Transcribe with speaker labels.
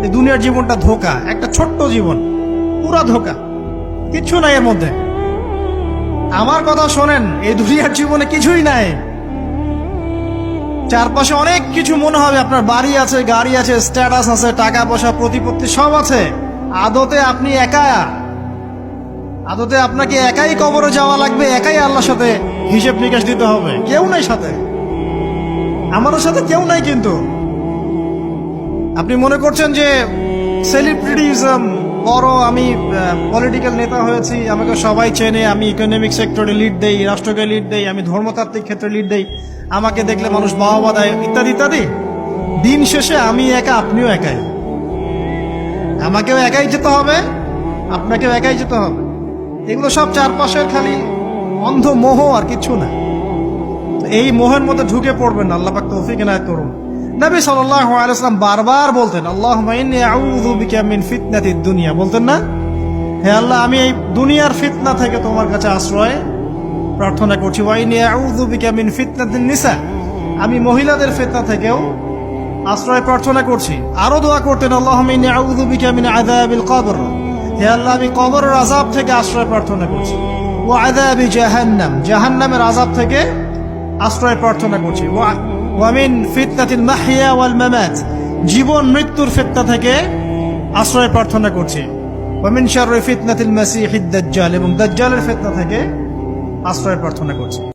Speaker 1: এই দুনিয়ার জীবনটা ধোঁকা, একটা ছোট্ট জীবন, পুরা ধোঁকা, কিচ্ছু নাই এর মধ্যে। আমার কথা শোনেন, এই দুনিয়ার জীবনে কিছুই নাই। চারপাশে অনেক কিছু মনে হবে, আপনার বাড়ি আছে, গাড়ি আছে, স্ট্যাটাস আছে, টাকা পয়সা, প্রতিপত্তি সব আছে। আদতে আপনি একা, আদতে আপনাকে একাই কবরে যাওয়া লাগবে, একাই আল্লাহর সাথে হিসেব নিকাশ দিতে হবে। কেউ নাই সাথে, আমাদের সাথে কেউ নাই। কিন্তু আপনি মনে করছেন যে সেলিব্রিটিজম, বড় আমি পলিটিক্যাল নেতা হয়েছি, আমাকে সবাই চেনে, আমি ইকোনমিক সেক্টরে লিড দেই, রাষ্ট্রকে লিড দেই, আমি ধর্মতাত্ত্বিক ক্ষেত্রে লিড দেই, আমাকে দেখলে মানুষ বাহবা দেয়, ইত্যাদি ইত্যাদি। দিন শেষে আমি একা, আপনিও একাই। আমাকেও একাই যেতে হবে, আপনাকেও একাই যেতে হবে। এগুলো সব চারপাশের খালি অন্ধ মোহ, আর কিছু না। এই মোহের মধ্যে ঢুকে পড়বেন না, আল্লাহ পাক তৌফিক এনায়েত করুন। নবী সাল্লাল্লাহু আলাইহি ওয়াসাল্লাম বারবার বলতেন, আল্লাহুম্মা ইন্নী আউযু বিকা মিন ফিতনাতিদ দুনিয়া, বলতেন না? হে আল্লাহ, আমি এই দুনিয়ার ফিতনা থেকে তোমার কাছে আশ্রয় প্রার্থনা করছি। ওয়া ইন্নী আউযু বিকা মিন ফিতনাতিন নিসা, আমি মহিলাদের ফিতনা থেকেও আশ্রয় প্রার্থনা করছি। আরো দোয়া করতেন, আল্লাহুম্মা ইন্নী আউযু বিকা মিন আযাবিল কবর, হে আল্লাহ, আমি কবরের আযাব থেকে আশ্রয় প্রার্থনা করছি। ওয়া আযাবি জাহান্নাম, জাহান্নামের আযাব থেকে আশ্রয় প্রার্থনা করছি। ওয়া মিন ফিতনাতিল মাহইয়া ওয়াল মামাত, জীবন মৃত্যুর ফিতনা থেকে আশ্রয় প্রার্থনা করছি। ওয়া মিন শাররি ফিতনাতিল মাসিহিদ দাজ্জাল, এবং দাজ্জালের ফিতনা থেকে আশ্রয় প্রার্থনা করছি।